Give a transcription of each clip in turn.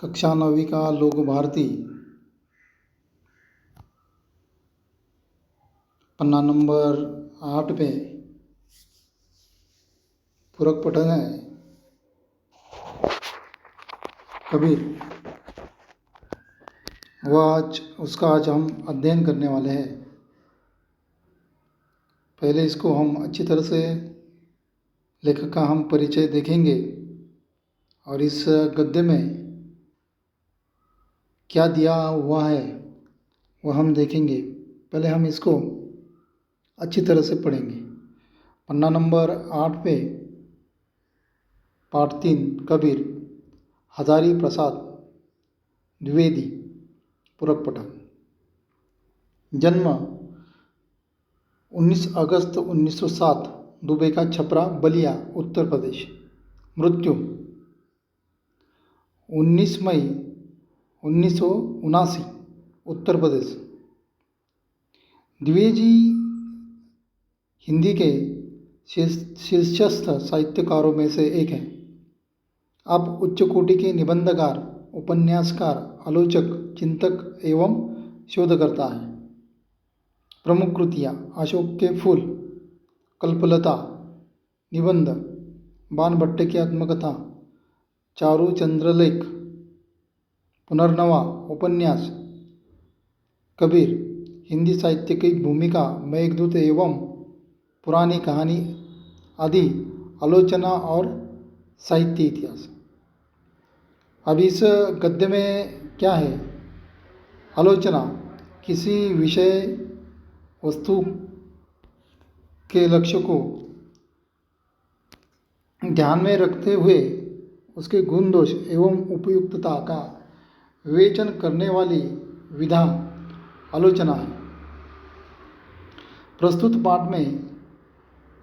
कक्षा 9वीं का लोक भारती पन्ना नंबर 8 पे पूरक पठन है कबीर। उसका आज हम अध्ययन करने वाले हैं। पहले इसको हम अच्छी तरह से लेखक का हम परिचय देखेंगे और इस गद्य में क्या दिया हुआ है वह हम देखेंगे। पहले हम इसको अच्छी तरह से पढ़ेंगे। पन्ना नंबर 8 पे पाठ 3 कबीर हजारी प्रसाद द्विवेदी पूरक पठन। जन्म 19 अगस्त 1907 दुबई का छपरा बलिया उत्तर प्रदेश। मृत्यु 19 मई 1979 उत्तर प्रदेश। द्विवेदी हिंदी के शीर्षस्थ साहित्यकारों में से एक हैं। आप उच्च कोटि के निबंधकार, उपन्यासकार, आलोचक, चिंतक एवं शोधकर्ता हैं। प्रमुख कृतियाँ: अशोक के फूल, कल्पलता, निबंध, बाणभट्ट की आत्मकथा, चारु चंद्रलेख, पुनर्नवा, उपन्यास, कबीर, हिंदी साहित्य की भूमिका, मेघदूत एवं पुरानी कहानी आदि, आलोचना और साहित्य इतिहास। अब इस गद्य में क्या है? आलोचना किसी विषय वस्तु के लक्ष्य को ध्यान में रखते हुए उसके गुण दोष एवं उपयुक्तता का विवेचन करने वाली विधा आलोचना है। प्रस्तुत पाठ में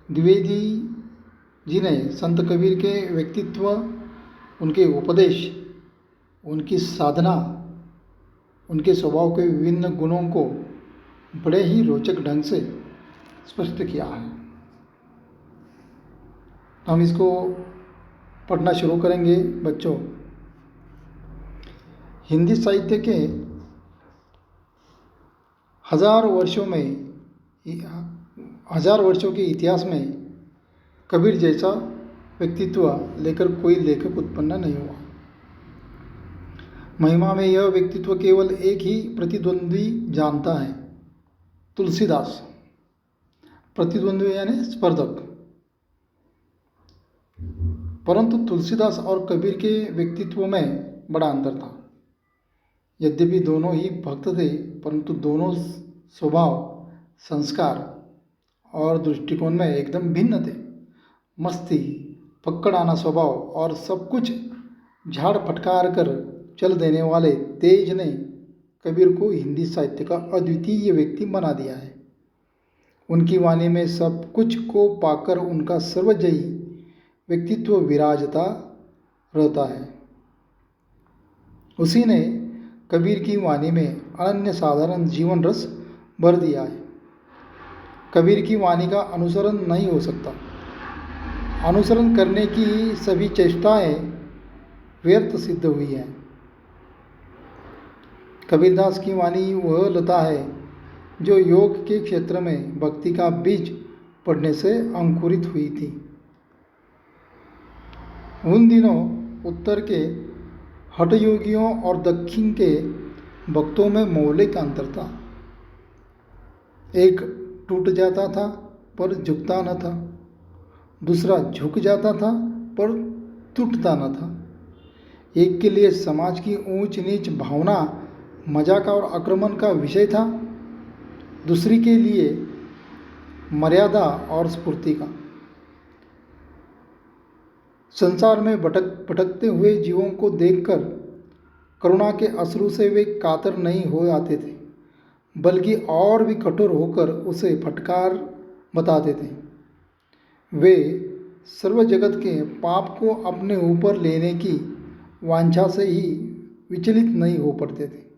द्विवेदी जी ने संत कबीर के व्यक्तित्व, उनके उपदेश, उनकी साधना, उनके स्वभाव के विभिन्न गुणों को बड़े ही रोचक ढंग से स्पष्ट किया है। हम इसको पढ़ना शुरू करेंगे बच्चों। हिंदी साहित्य के हजार वर्षों के इतिहास में कबीर जैसा व्यक्तित्व लेकर कोई लेखक उत्पन्न नहीं हुआ। महिमा में यह व्यक्तित्व केवल एक ही प्रतिद्वंद्वी जानता है, तुलसीदास। प्रतिद्वंद्वी यानी स्पर्धक। परंतु तुलसीदास और कबीर के व्यक्तित्व में बड़ा अंतर था। यद्यपि दोनों ही भक्त थे, परंतु दोनों स्वभाव, संस्कार और दृष्टिकोण में एकदम भिन्न थे। मस्ती, पकड़ाना स्वभाव और सब कुछ झाड़ फटकार कर चल देने वाले तेज ने कबीर को हिंदी साहित्य का अद्वितीय व्यक्ति बना दिया है। उनकी वाणी में सब कुछ को पाकर उनका सर्वजयी व्यक्तित्व विराजता रहता है। उसी ने कबीर की वाणी में अनन्य साधारण जीवन रस भर दिया है। कबीर की वाणी का अनुसरण नहीं हो सकता। अनुसरण करने की सभी चेष्टाएं व्यर्थ सिद्ध हुई हैं। कबीरदास की वाणी वह लता है जो योग के क्षेत्र में भक्ति का बीज पड़ने से अंकुरित हुई थी। उन दिनों उत्तर के हठ योगियों और दक्षिण के भक्तों में मौलिक अंतर था। एक टूट जाता था पर झुकता न था, दूसरा झुक जाता था पर टूटता न था। एक के लिए समाज की ऊंच नीच भावना मजाक और आक्रमण का विषय था, दूसरी के लिए मर्यादा और स्फूर्ति का। संसार में भटकते हुए जीवों को देखकर करुणा के अश्रु से वे कातर नहीं हो आते थे, बल्कि और भी कठोर होकर उसे फटकार बताते थे। वे सर्व जगत के पाप को अपने ऊपर लेने की वांछा से ही विचलित नहीं हो पड़ते थे,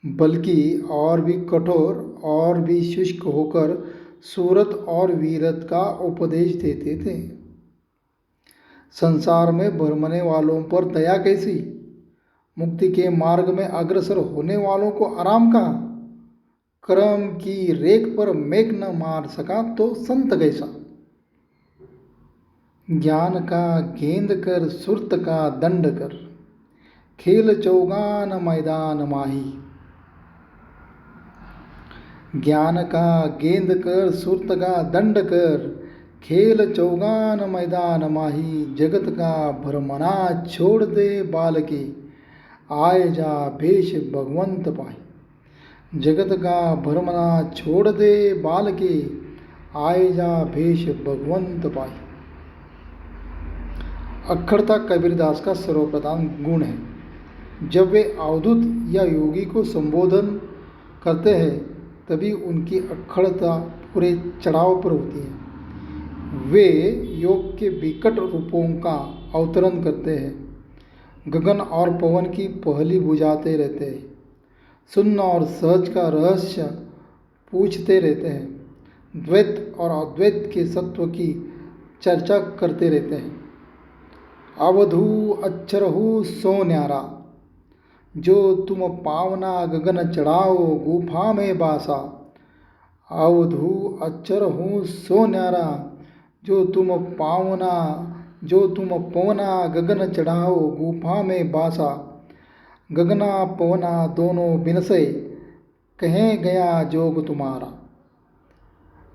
बल्कि और भी कठोर और भी शुष्क होकर सूरत और वीरत का उपदेश देते थे। संसार में भरमने वालों पर दया कैसी, मुक्ति के मार्ग में अग्रसर होने वालों को आराम कहाँ। कर्म की रेख पर मेघ न मार सका तो संत कैसा। ज्ञान का गेंद कर सुरत का दंड कर, खेल चौगान मैदान माही। ज्ञान का गेंद कर सुरत का दंड कर, खेल चौगान मैदान माही। जगत का भरमना छोड़ दे बालके, आए जा भेष भगवंत पाही। जगत का भरमना छोड़ दे बालके, आए जा भेष भगवंत पाही। अखड़ता कबीरदास का सर्वप्रधान गुण है। जब वे अवधूत या योगी को संबोधन करते हैं तभी उनकी अखड़ता पूरे चढ़ाव पर होती है। वे योग के विकट रूपों का अवतरण करते हैं। गगन और पवन की पहली बुझाते रहते हैं। शून्य और सहज का रहस्य पूछते रहते हैं। द्वैत और अद्वैत के सत्व की चर्चा करते रहते हैं। अवधू अक्षरहु सो न्यारा, जो तुम पावना गगन चढ़ाओ गुफा में बासा। अवधू अक्षरहु सो न्यारा, जो तुम पवना गगन चढ़ाओ गुफा में बासा। गगना पवना दोनों बिनसे, कहें गया जोग तुम्हारा।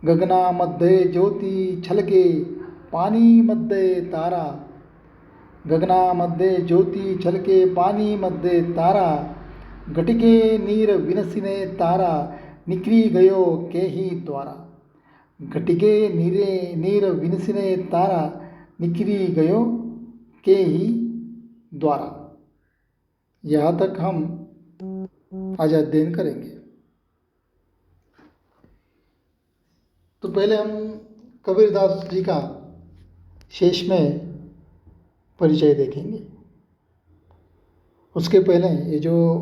गगना मध्य ज्योति छलके, पानी मध्य तारा। गगना मध्य ज्योति छलके, पानी मध्य तारा। घटिके नीर विनसिने तारा, निकरी गयो के ही द्वारा। घटिके नीर विनसिने तारा, निकरी गयो के ही द्वारा। यहाँ तक हम आज अध्ययन करेंगे। तो पहले हम कबीरदास जी का शेष में परिचय देखेंगे। उसके पहले ये जो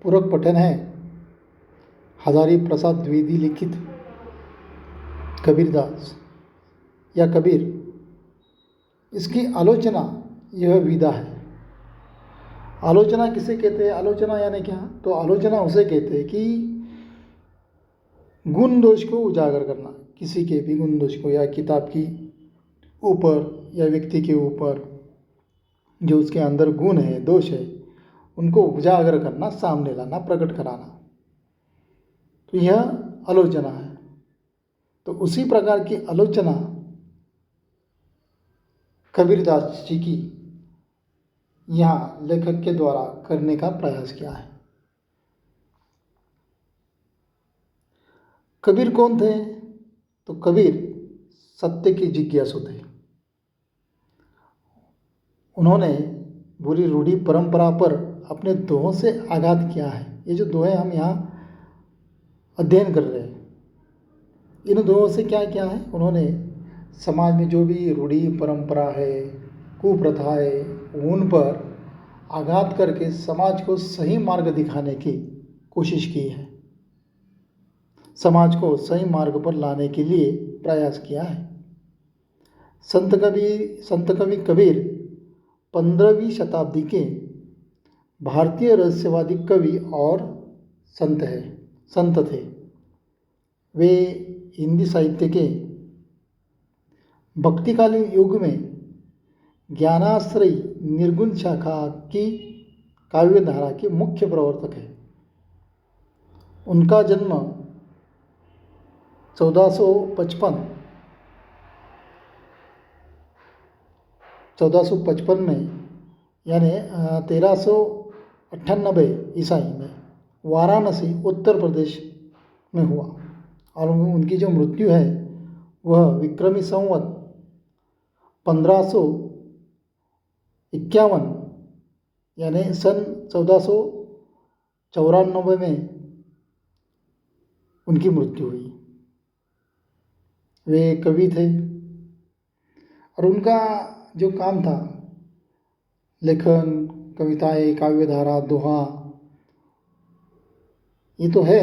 पूरक पठन है हजारी प्रसाद द्विवेदी लिखित कबीरदास या कबीर, इसकी आलोचना यह विधा है। आलोचना किसे कहते हैं? आलोचना यानी क्या? तो आलोचना उसे कहते हैं कि गुण दोष को उजागर करना, किसी के भी गुण दोष को, या किताब की ऊपर या व्यक्ति के ऊपर जो उसके अंदर गुण है, दोष है, उनको उजागर करना, सामने लाना, प्रकट कराना, तो यह आलोचना है। तो उसी प्रकार की आलोचना कबीरदास जी की यहाँ लेखक के द्वारा करने का प्रयास किया है। कबीर कौन थे? तो कबीर सत्य के जिज्ञासु थे। उन्होंने बुरी रूढ़ी परंपरा पर अपने दोहों से आघात किया है। ये जो दोहे हम यहाँ अध्ययन कर रहे हैं, इन दोहों से क्या किया है? उन्होंने समाज में जो भी रूढ़ी परंपरा है, कुप्रथा है, उन पर आघात करके समाज को सही मार्ग दिखाने की कोशिश की है। समाज को सही मार्ग पर लाने के लिए प्रयास किया है। संत कवि कबीर 15वीं शताब्दी के भारतीय रहस्यवादी कवि और संत थे। वे हिंदी साहित्य के भक्तिकालीन युग में ज्ञानाश्रयी निर्गुण शाखा की काव्यधारा के मुख्य प्रवर्तक हैं। उनका जन्म 1455 में यानी 1398 ईसाई में वाराणसी उत्तर प्रदेश में हुआ, और उनकी जो मृत्यु है वह विक्रमी संवत 1551 यानी सन 1494 में उनकी मृत्यु हुई। वे कवि थे और उनका जो काम था, लेखन, कविताएं, काव्यधारा, दोहा, ये तो है,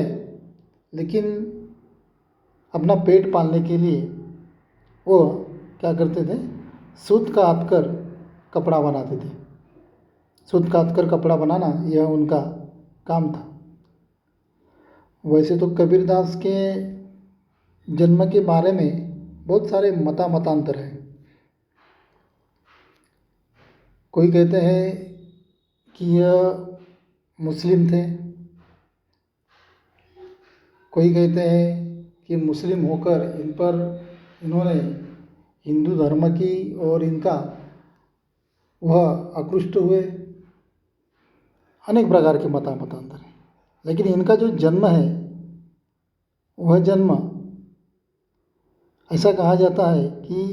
लेकिन अपना पेट पालने के लिए वो क्या करते थे? सूत काट कर कपड़ा बनाते थे। सूत काट कर कपड़ा बनाना यह उनका काम था। वैसे तो कबीरदास के जन्म के बारे में बहुत सारे मतांतर हैं। कोई कहते हैं कि यह मुस्लिम थे, कोई कहते हैं कि मुस्लिम होकर इन्होंने हिंदू धर्म की और इनका वह आकृष्ट हुए। अनेक प्रकार के मतांतर हैं, लेकिन इनका जो जन्म है वह जन्म ऐसा कहा जाता है कि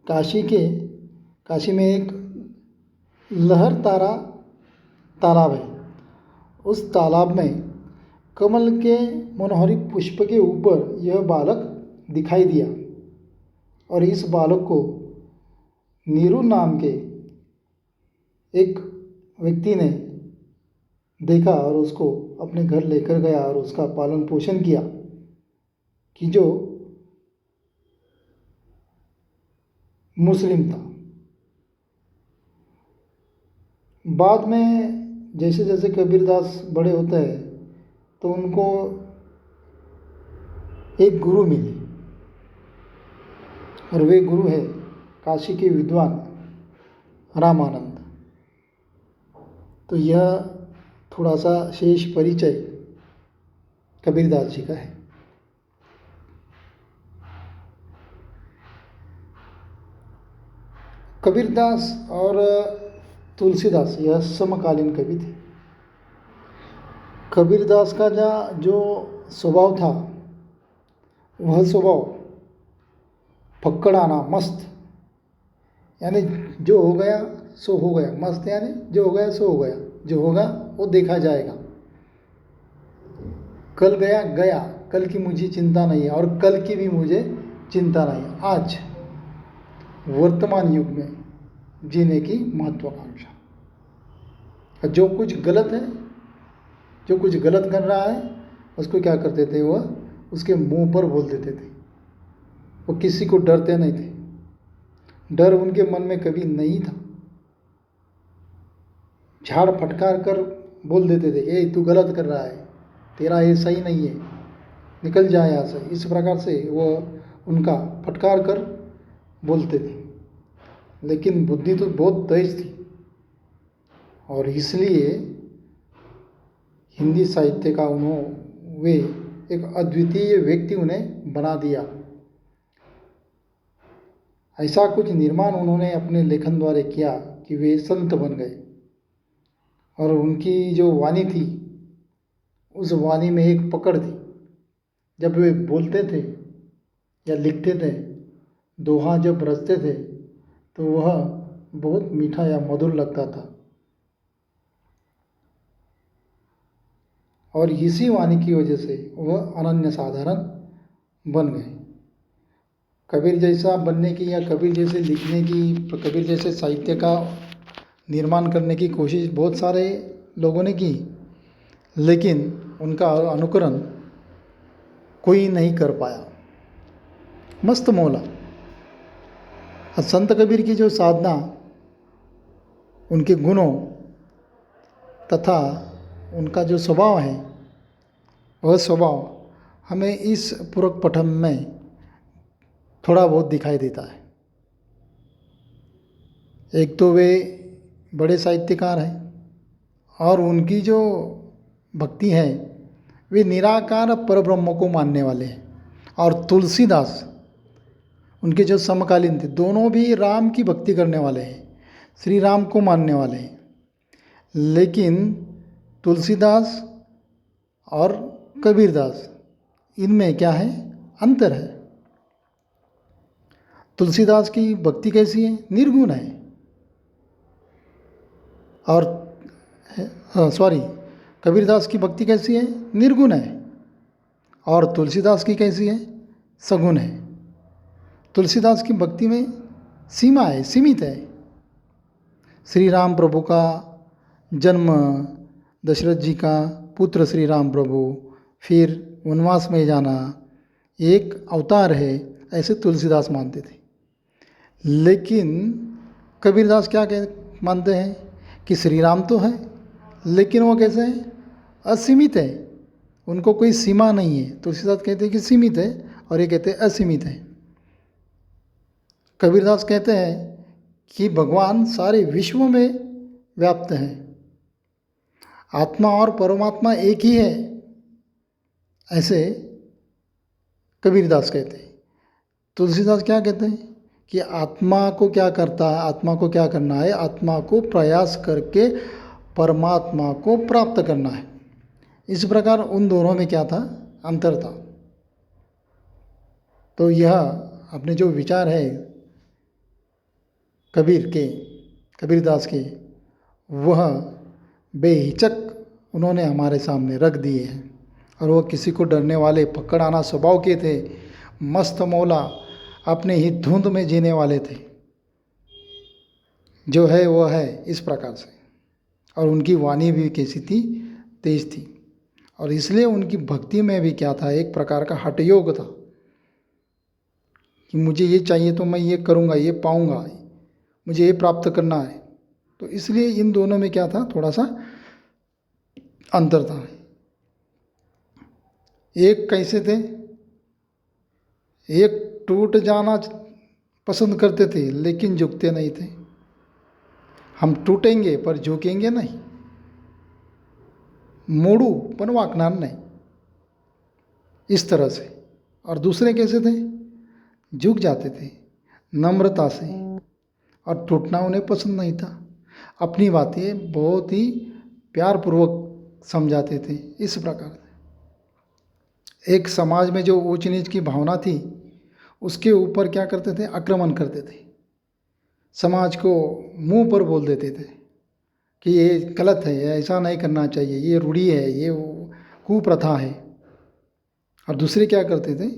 काशी में एक लहरतारा तालाब है। उस तालाब में कमल के मनोहरी पुष्प के ऊपर यह बालक दिखाई दिया और इस बालक को नीरू नाम के एक व्यक्ति ने देखा और उसको अपने घर लेकर गया और उसका पालन पोषण किया कि जो मुस्लिम था। बाद में जैसे जैसे कबीरदास बड़े होते हैं तो उनको एक गुरु मिले और वे गुरु है काशी के विद्वान रामानंद। तो यह थोड़ा सा शेष परिचय कबीरदास जी का है। कबीरदास और तुलसीदास यह समकालीन कवि थे। कबीरदास का जो स्वभाव था वह स्वभाव फक्कड़ाना, मस्त, यानी जो हो गया सो हो गया, मस्त यानी जो हो गया सो हो गया, जो होगा वो देखा जाएगा। कल गया गया, कल की मुझे चिंता नहीं है और कल की भी मुझे चिंता नहीं है। आज वर्तमान युग में जीने की महत्वाकांक्षा। जो कुछ गलत है, जो कुछ गलत कर रहा है उसको क्या करते थे, वह उसके मुंह पर बोल देते थे। वो किसी को डरते नहीं थे, डर उनके मन में कभी नहीं था। झाड़ फटकार कर बोल देते थे कि तू गलत कर रहा है, तेरा ये सही नहीं है, निकल जाए यहाँ से। इस प्रकार से वो उनका फटकार कर बोलते थे। लेकिन बुद्धि तो बहुत तेज थी और इसलिए हिंदी साहित्य का वे एक अद्वितीय व्यक्ति उन्हें बना दिया। ऐसा कुछ निर्माण उन्होंने अपने लेखन द्वारा किया कि वे संत बन गए। और उनकी जो वाणी थी उस वाणी में एक पकड़ थी। जब वे बोलते थे या लिखते थे, दोहा जब रचते थे तो वह बहुत मीठा या मधुर लगता था। और इसी वाणी की वजह से वह अनन्य साधारण बन गए। कबीर जैसा बनने की या कबीर जैसे लिखने की, कबीर जैसे साहित्य का निर्माण करने की कोशिश बहुत सारे लोगों ने की, लेकिन उनका अनुकरण कोई नहीं कर पाया। मस्त मौला संत कबीर की जो साधना, उनके गुणों तथा उनका जो स्वभाव है वह स्वभाव हमें इस पूरक पठन में थोड़ा बहुत दिखाई देता है। एक तो वे बड़े साहित्यकार हैं और उनकी जो भक्ति है वे निराकार परब्रह्म को मानने वाले हैं। और तुलसीदास उनके जो समकालीन थे, दोनों भी राम की भक्ति करने वाले हैं, श्री राम को मानने वाले हैं। लेकिन तुलसीदास और कबीरदास इनमें क्या है, अंतर है। तुलसीदास की भक्ति कैसी है, निर्गुण है। और कबीरदास की भक्ति कैसी है, निर्गुण है। और तुलसीदास की कैसी है, सगुण है। तुलसीदास की भक्ति में सीमा है, सीमित है। श्री राम प्रभु का जन्म, दशरथ जी का पुत्र श्री राम प्रभु, फिर वनवास में जाना, एक अवतार है, ऐसे तुलसीदास मानते थे। लेकिन कबीरदास क्या मानते हैं कि श्री राम तो है, लेकिन वो कैसे हैं? असीमित है, उनको कोई सीमा नहीं है। तुलसीदास कहते हैं कि सीमित है, और ये कहते हैं असीमित है। कबीरदास कहते हैं कि भगवान सारे विश्व में व्याप्त हैं, आत्मा और परमात्मा एक ही है, ऐसे कबीरदास कहते हैं। तुलसीदास क्या कहते हैं कि आत्मा को क्या करता है, आत्मा को क्या करना है? आत्मा को प्रयास करके परमात्मा को प्राप्त करना है। इस प्रकार उन दोनों में क्या था? अंतर था। तो यह अपने जो विचार है कबीरदास के, वह बेहिचक उन्होंने हमारे सामने रख दिए हैं। और वो किसी को डरने वाले, पकड़ आना स्वभाव के थे, मस्त मौला, अपने ही धुंध में जीने वाले थे। जो है वो है, इस प्रकार से। और उनकी वाणी भी कैसी थी? तेज थी। और इसलिए उनकी भक्ति में भी क्या था? एक प्रकार का हठयोग था कि मुझे ये चाहिए तो मैं ये करूँगा, ये पाऊँगा, मुझे ये प्राप्त करना है। तो इसलिए इन दोनों में क्या था? थोड़ा सा अंतर था। एक कैसे थे? एक टूट जाना पसंद करते थे, लेकिन झुकते नहीं थे। हम टूटेंगे पर झुकेंगे नहीं, मोड़ू पण वाकणार नहीं, इस तरह से। और दूसरे कैसे थे? झुक जाते थे नम्रता से, और टूटना उन्हें पसंद नहीं था। अपनी बातें बहुत ही प्यारपूर्वक समझाते थे। इस प्रकार से एक समाज में जो ऊंच नीच की भावना थी, उसके ऊपर क्या करते थे? आक्रमण करते थे। समाज को मुंह पर बोल देते थे कि ये गलत है, ऐसा नहीं करना चाहिए, ये रूढ़ी है, ये कुप्रथा है। और दूसरे क्या करते थे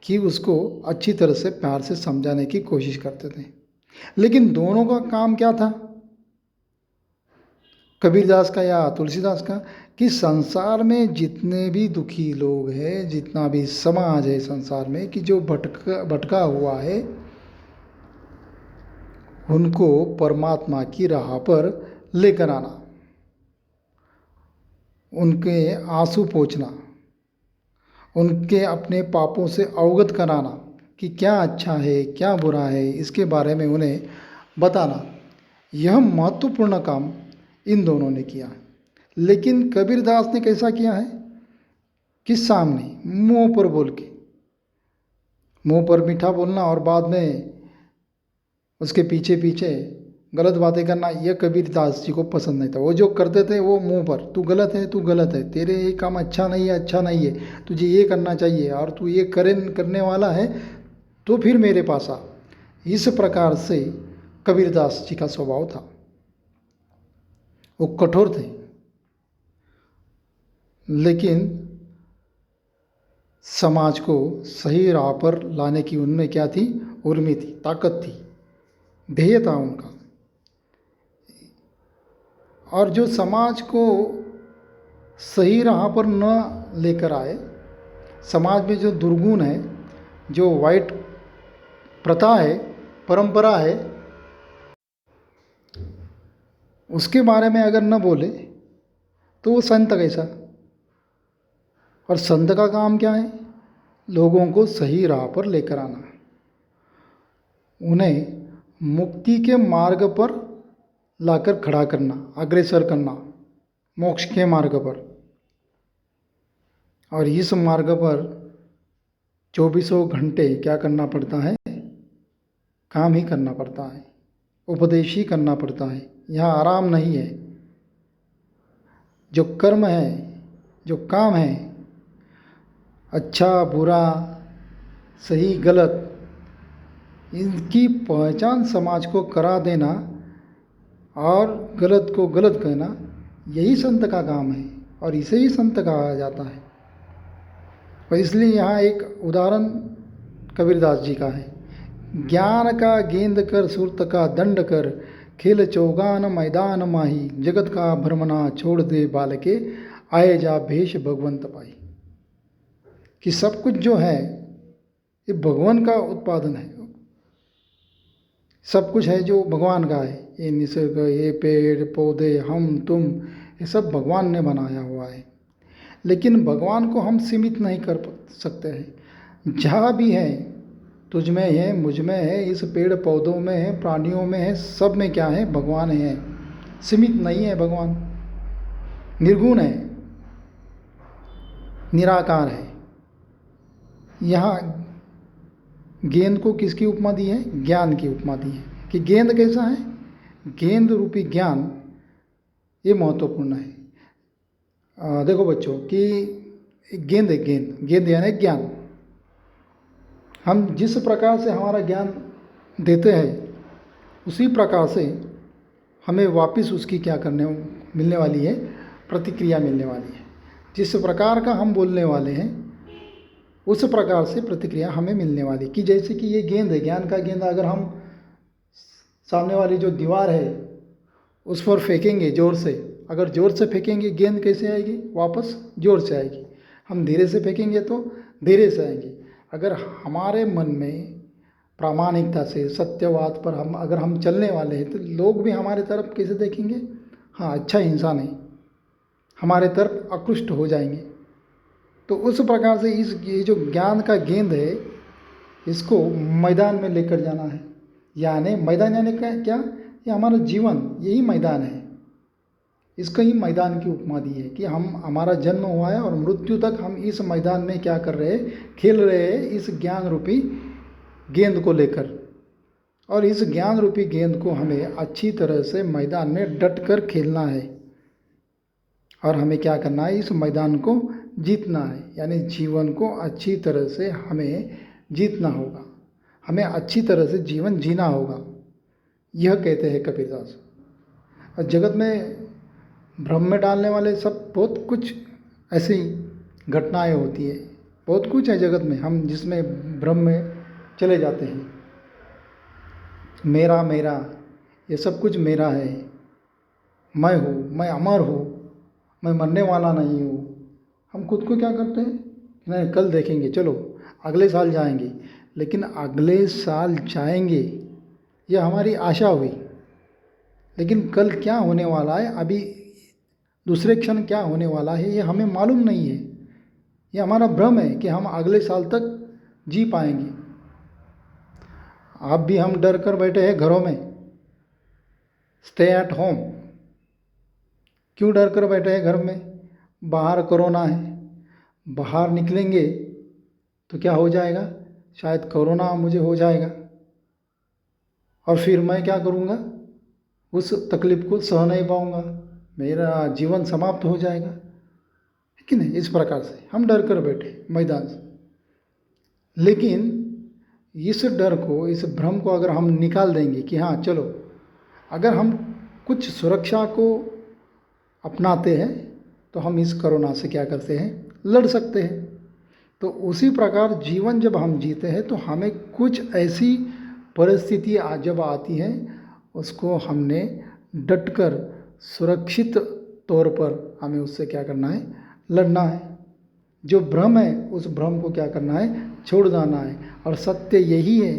कि उसको अच्छी तरह से प्यार से समझाने की कोशिश करते थे। लेकिन दोनों का काम क्या था, कबीरदास का या तुलसीदास का, कि संसार में जितने भी दुखी लोग हैं, जितना भी समाज है संसार में, कि जो भटका हुआ है, उनको परमात्मा की राह पर लेकर आना, उनके आंसू पोंछना, उनके अपने पापों से अवगत कराना कि क्या अच्छा है क्या बुरा है, इसके बारे में उन्हें बताना, यह महत्वपूर्ण काम इन दोनों ने किया। लेकिन कबीरदास ने कैसा किया है कि सामने मुंह पर बोल के, मुंह पर मीठा बोलना और बाद में उसके पीछे पीछे गलत बातें करना, यह कबीरदास जी को पसंद नहीं था। वो जो करते थे वो मुंह पर, तू गलत है, तू गलत है, तेरे ये काम अच्छा नहीं है, अच्छा नहीं है, तुझे ये करना चाहिए, और तू ये करने वाला है तो फिर मेरे पास आ। इस प्रकार से कबीरदास जी का स्वभाव था। वो कठोर थे, लेकिन समाज को सही राह पर लाने की उनमें क्या थी? उर्मी थी, ताकत थी, ध्येय था उनका। और जो समाज को सही राह पर न लेकर आए, समाज में जो दुर्गुण है, जो वाइट प्रथा है, परंपरा है, उसके बारे में अगर न बोले तो वो संत कैसा? और संत का काम क्या है? लोगों को सही राह पर लेकर आना, उन्हें मुक्ति के मार्ग पर लाकर खड़ा करना, अग्रसर करना, मोक्ष के मार्ग पर। और इस मार्ग पर 24 घंटे क्या करना पड़ता है? काम ही करना पड़ता है, उपदेश ही करना पड़ता है। यहाँ आराम नहीं है। जो कर्म है, जो काम है, अच्छा बुरा, सही गलत, इनकी पहचान समाज को करा देना और गलत को गलत कहना, यही संत का काम है, और इसे ही संत कहा जाता है। और इसलिए यहाँ एक उदाहरण कबीरदास जी का है, ज्ञान का गेंद कर सुरत का दंड कर, खेल चौगान मैदान माही, जगत का भ्रमना छोड़ दे बालके, आए जा भेष भगवंत पाई। कि सब कुछ जो है ये भगवान का उत्पादन है, सब कुछ है जो भगवान का है, ये निसर्ग, ये पेड़ पौधे, हम तुम, ये सब भगवान ने बनाया हुआ है। लेकिन भगवान को हम सीमित नहीं कर सकते हैं। जहाँ भी है, तुझ में है, मुझ में है, इस पेड़ पौधों में है, प्राणियों में है, सब में क्या है? भगवान है। सीमित नहीं है भगवान, निर्गुण है, निराकार है। यहाँ गेंद को किसकी उपमा दी है? ज्ञान की उपमा दी है कि गेंद कैसा है? गेंद रूपी ज्ञान ये महत्वपूर्ण है। देखो बच्चों कि गेंद है, गेंद यानी ज्ञान। हम जिस प्रकार से हमारा ज्ञान देते हैं उसी प्रकार से हमें वापस उसकी क्या करने मिलने वाली है? प्रतिक्रिया मिलने वाली है। जिस प्रकार का हम बोलने वाले हैं उस प्रकार से प्रतिक्रिया हमें मिलने वाली। कि जैसे कि ये गेंद है, ज्ञान का गेंद, अगर हम सामने वाली जो दीवार है उस पर फेंकेंगे ज़ोर से, अगर ज़ोर से फेंकेंगे गेंद कैसे आएगी? वापस ज़ोर से आएगी। हम धीरे से फेंकेंगे तो धीरे से आएंगी। अगर हमारे मन में प्रामाणिकता से, सत्यवाद पर अगर हम चलने वाले हैं तो लोग भी हमारे तरफ कैसे देखेंगे? हाँ, अच्छा इंसान है, हमारे तरफ आकृष्ट हो जाएंगे। तो उस प्रकार से ये जो ज्ञान का गेंद है इसको मैदान में लेकर जाना है। यानी मैदान यानी क्या? ये हमारा जीवन यही मैदान है। इसको ही मैदान की उपमा दी है कि हमारा जन्म हुआ है और मृत्यु तक हम इस मैदान में क्या कर रहे हैं? खेल रहे हैं इस ज्ञान रूपी गेंद को लेकर। और इस ज्ञान रूपी गेंद को हमें अच्छी तरह से मैदान में डट कर खेलना है और हमें क्या करना है? इस मैदान को जीतना है। यानी जीवन को अच्छी तरह से हमें जीतना होगा, हमें अच्छी तरह से जीवन जीना होगा, यह कहते हैं कबीरदास। और जगत में भ्रम में डालने वाले सब बहुत कुछ ऐसी घटनाएं होती है, बहुत कुछ है जगत में हम जिसमें भ्रम में चले जाते हैं। मेरा मेरा, ये सब कुछ मेरा है, मैं हूँ, मैं अमर हूँ, मैं मरने वाला नहीं हूँ। हम खुद को क्या करते हैं? नहीं, कल देखेंगे, चलो अगले साल जाएंगे। लेकिन अगले साल जाएंगे यह हमारी आशा हुई, लेकिन कल क्या होने वाला है, अभी दूसरे क्षण क्या होने वाला है, ये हमें मालूम नहीं है। ये हमारा भ्रम है कि हम अगले साल तक जी पाएंगे। अब भी हम डर कर बैठे हैं घरों में, स्टे एट होम। क्यों डर कर बैठे हैं घर में? बाहर कोरोना है, बाहर निकलेंगे तो क्या हो जाएगा? शायद कोरोना मुझे हो जाएगा और फिर मैं क्या करूँगा? उस तकलीफ को सह नहीं पाऊँगा, मेरा जीवन समाप्त हो जाएगा, है कि नहीं? इस प्रकार से हम डर कर बैठे मैदान से। लेकिन इस डर को, इस भ्रम को अगर हम निकाल देंगे कि हाँ चलो, अगर हम कुछ सुरक्षा को अपनाते हैं तो हम इस कोरोना से क्या करते हैं? लड़ सकते हैं। तो उसी प्रकार जीवन जब हम जीते हैं तो हमें कुछ ऐसी परिस्थिति जब आती है उसको हमने डटकर सुरक्षित तौर पर हमें उससे क्या करना है? लड़ना है। जो भ्रम है उस भ्रम को क्या करना है? छोड़ जाना है। और सत्य यही है,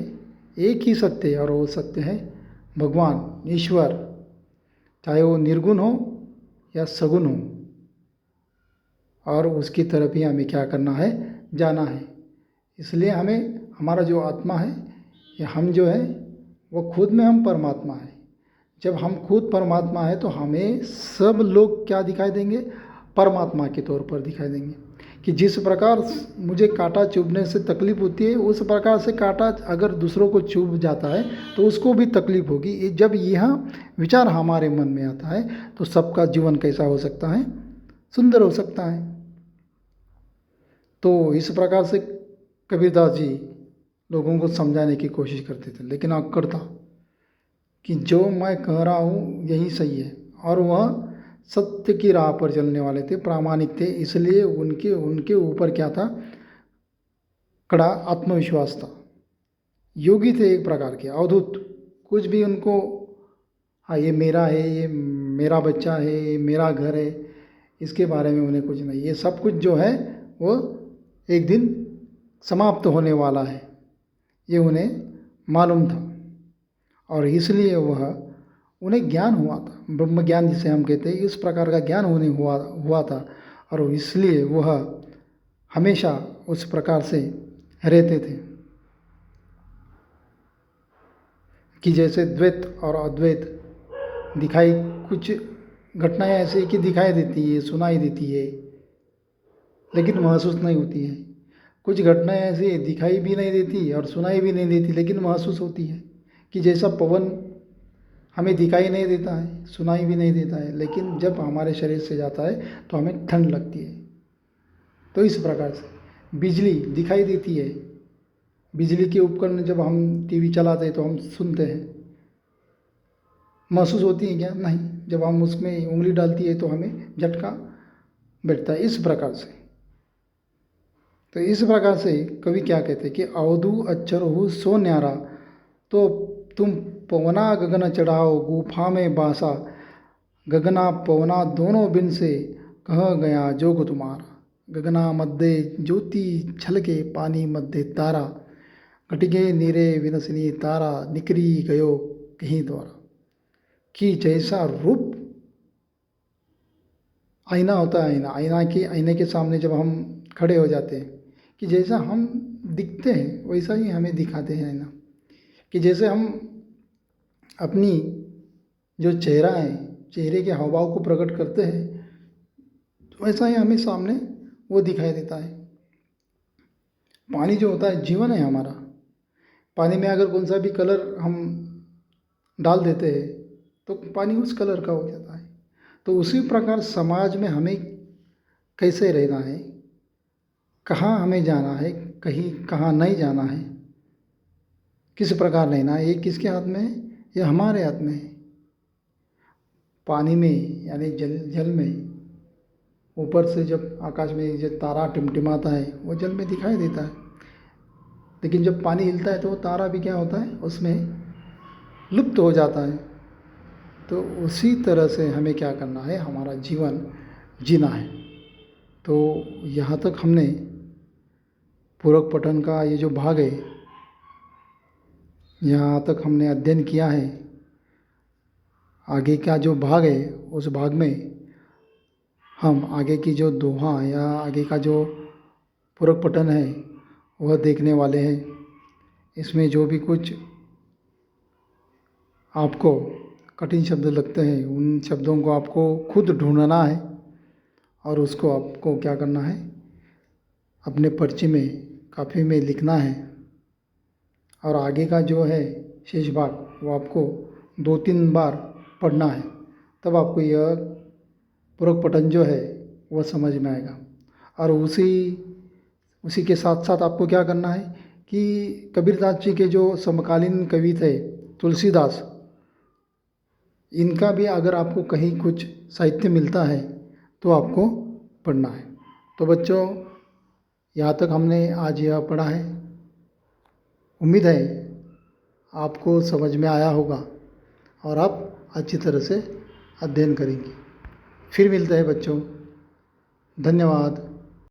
एक ही सत्य है, और वो सत्य है भगवान, ईश्वर, चाहे वो निर्गुण हो या सगुण हो, और उसकी तरफ ही हमें क्या करना है? जाना है। इसलिए हमें, हमारा जो आत्मा है, ये हम जो है वो खुद में हम परमात्मा है। जब हम खुद परमात्मा है तो हमें सब लोग क्या दिखाई देंगे? परमात्मा के तौर पर दिखाई देंगे। कि जिस प्रकार मुझे कांटा चुभने से तकलीफ़ होती है, उस प्रकार से कांटा अगर दूसरों को चुभ जाता है तो उसको भी तकलीफ़ होगी। जब यह विचार हमारे मन में आता है तो सबका जीवन कैसा हो सकता है? सुंदर हो सकता है। तो इस प्रकार से कबीरदास जी लोगों को समझाने की कोशिश करते थे, लेकिन अक्कड़ था कि जो मैं कह रहा हूँ यही सही है। और वह सत्य की राह पर चलने वाले थे, प्रामाणिक थे, इसलिए उनके ऊपर क्या था? कड़ा आत्मविश्वास था। योगी थे एक प्रकार के, अवधूत। कुछ भी उनको, हाँ ये मेरा है, ये मेरा बच्चा है, ये मेरा घर है, इसके बारे में उन्हें कुछ नहीं। ये सब कुछ जो है वो एक दिन समाप्त होने वाला है, ये उन्हें मालूम था। और इसलिए वह उन्हें ज्ञान हुआ था, ब्रह्म ज्ञान जिसे हम कहते हैं, इस प्रकार का ज्ञान उन्हें हुआ था और इसलिए वह हमेशा उस प्रकार से रहते थे कि जैसे द्वैत और अद्वैत दिखाई, कुछ घटनाएं ऐसी कि दिखाई देती है, सुनाई देती है, लेकिन महसूस नहीं होती है। कुछ घटनाएं ऐसी दिखाई भी नहीं देती और सुनाई भी नहीं देती, लेकिन महसूस होती है कि जैसा पवन हमें दिखाई नहीं देता है, सुनाई भी नहीं देता है, लेकिन जब हमारे शरीर से जाता है तो हमें ठंड लगती है। तो इस प्रकार से बिजली दिखाई देती है, बिजली के उपकरण जब हम टीवी चलाते हैं तो हम सुनते हैं, महसूस होती है क्या? नहीं। जब हम उसमें उंगली डालती है तो हमें झटका बैठता है। इस प्रकार से, तो इस प्रकार से कवि क्या कहते हैं कि अवधू अक्षर हो सो न्यारा, तो तुम पवना गगन चढ़ाओ गुफा में बासा, गगना पवना दोनों बिन से कह गया जोग तुम्हारा, गगना मध्य ज्योति छलके पानी मध्य तारा, घटिगे नीरे विनसनी तारा निकरी गयो कहीं द्वारा। कि जैसा रूप आईना होता है, आईने के सामने जब हम खड़े हो जाते हैं, कि जैसा हम दिखते हैं वैसा ही हमें दिखाते हैं आईना। कि जैसे हम अपनी जो चेहरा है, चेहरे के हाव भाव को प्रकट करते हैं, तो वैसा ही हमें सामने वो दिखाई देता है। पानी जो होता है जीवन है हमारा। पानी में अगर कौन सा भी कलर हम डाल देते हैं तो पानी उस कलर का हो जाता है। तो उसी प्रकार समाज में हमें कैसे रहना है, कहाँ हमें जाना है, कहीं कहाँ नहीं जाना है, किस प्रकार रहना है, ये किसके हाथ में है? ये हमारे हाथ में है। पानी में यानी जल में ऊपर से जब आकाश में जो तारा टिमटिमाता है वो जल में दिखाई देता है, लेकिन जब पानी हिलता है तो वो तारा भी क्या होता है, उसमें लुप्त हो जाता है। तो उसी तरह से हमें क्या करना है, हमारा जीवन जीना है। तो यहाँ तक हमने पूरक पठन का ये जो भाग है, यहाँ तक हमने अध्ययन किया है। आगे का जो भाग है उस भाग में हम आगे की जो दोहा या आगे का जो पूरक पठन है वह देखने वाले हैं। इसमें जो भी कुछ आपको कठिन शब्द लगते हैं उन शब्दों को आपको खुद ढूंढना है और उसको आपको क्या करना है, अपने पर्ची में कापी में लिखना है। और आगे का जो है शेष भाग वो आपको 2-3 बार पढ़ना है, तब आपको यह पूरक पठन जो है वह समझ में आएगा। और उसी के साथ साथ आपको क्या करना है कि कबीरदास जी के जो समकालीन कवि थे तुलसीदास, इनका भी अगर आपको कहीं कुछ साहित्य मिलता है तो आपको पढ़ना है। तो बच्चों, यहाँ तक हमने आज यह पढ़ा है। उम्मीद है आपको समझ में आया होगा और आप अच्छी तरह से अध्ययन करेंगे। फिर मिलते हैं बच्चों, धन्यवाद।